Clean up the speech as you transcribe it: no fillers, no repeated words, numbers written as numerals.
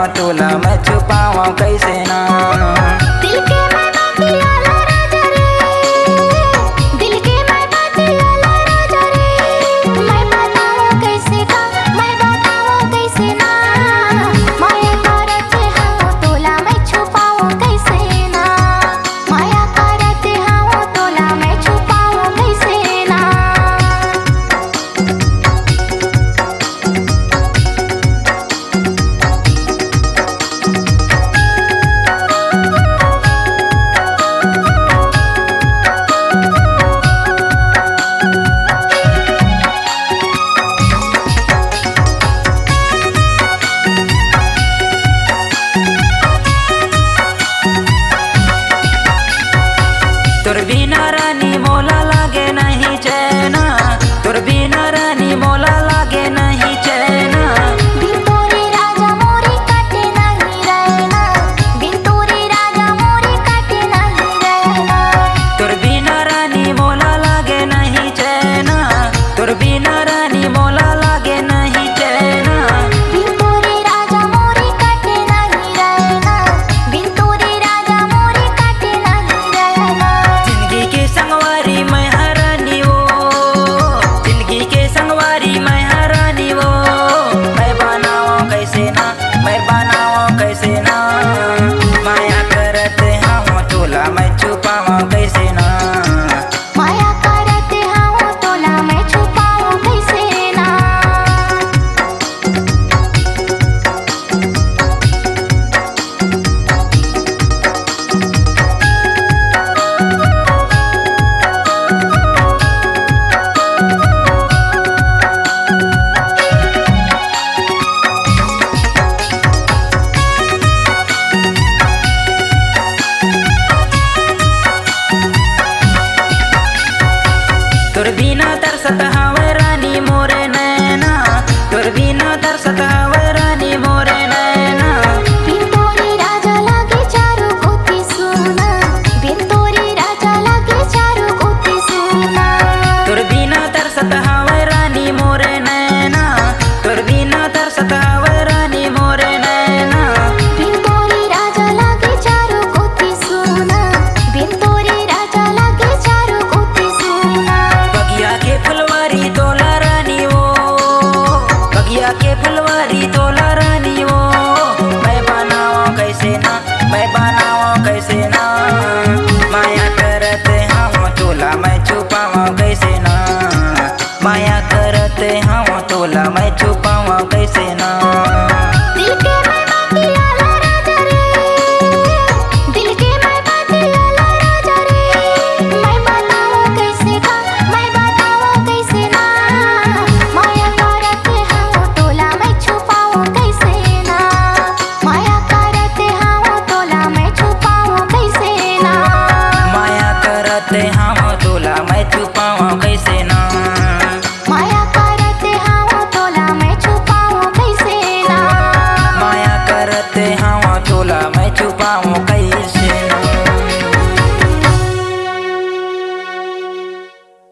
हाँ तोला मैं छुपाऊं कैसे ना। दिल के मैं बातिया ला राजा रे, दिल के मैं बातिया ला राजा रे, मैं बताऊं कैसे का, मैं बताऊं कैसे ना, माया करते हाँ तोला मैं छुपाऊं कैसे ना, माया करते हाँ तोला मैं छुपाऊं कैसे ना। तोर बिना रानी मोला लागे नहीं चैना, तोर बिना रानी मोला लागे नहीं चैना। बिन तोरे राजा मोरे काटे नहीं रहना, बिन तोरे राजा मोरे काटे नहीं रहना, तोर बिना रानी मोला लागे नहीं चैना, तोर बिना रानी मोला लागे नहीं चैना। बिन तोरे राजा मोरे काटे नहीं रहना, बिन तोरे राजा मोरे काटे नहीं रहना। जिंदगी के संगवारी मैं हरानी वो, जिंदगी के संगवारी मैं हरानी वो, मैं बनाऊं कैसे ना, मैं बनाऊं कैसे ना, माया करते हाँ तोला मैं छुपाऊं कैसे ना। माया करते हाँ तोला मैं छुपाऊं कैसे ना। तोर बिना तरसत हवे रानी मोरे नैना, तोर बिना तरसत हवे रानी मोरे नैना। बिन तोरे राजा लागे चारू कोती सुना, बिन तोरे राजा लागे चारू कोती सुना, तोर बिना तरसत हवे रानी मोरे नैना, तोर बिना तरसत हवे रानी मोरे नैना। बिन तोरे राजा लागे चारू कोती सुना, बिन तोरे राजा लागे चारू कोती सुना। बगिया के फुलवारी तोला रानी वो, बगिया के फुलवारी तोला रानी वो, मैं बनाऊं कैसे ना, मैं बनाऊं कैसे ना, माया करते हाँ तोला मैं छुपाऊं कैसे ना, माया करते हाँ तोला मैं छुपाऊं कैसे ना। दिल के मैं बातिया ला राजा रे, दिल के मैं बातिया ला राजा रे, मैं बताऊं कैसे का, मैं बताऊं कैसे ना, माया करते हाँ तोला मैं छुपाऊं कैसे ना, माया करते हाँ तोला मैं छुपाऊं कैसे ना। माया करते हाँ तोला मैं छुपाऊं कैसे ना, माया करते हाँ तोला मैं छुपाऊं कैसे ना, माया करते हाँ तोला मैं छुपाऊं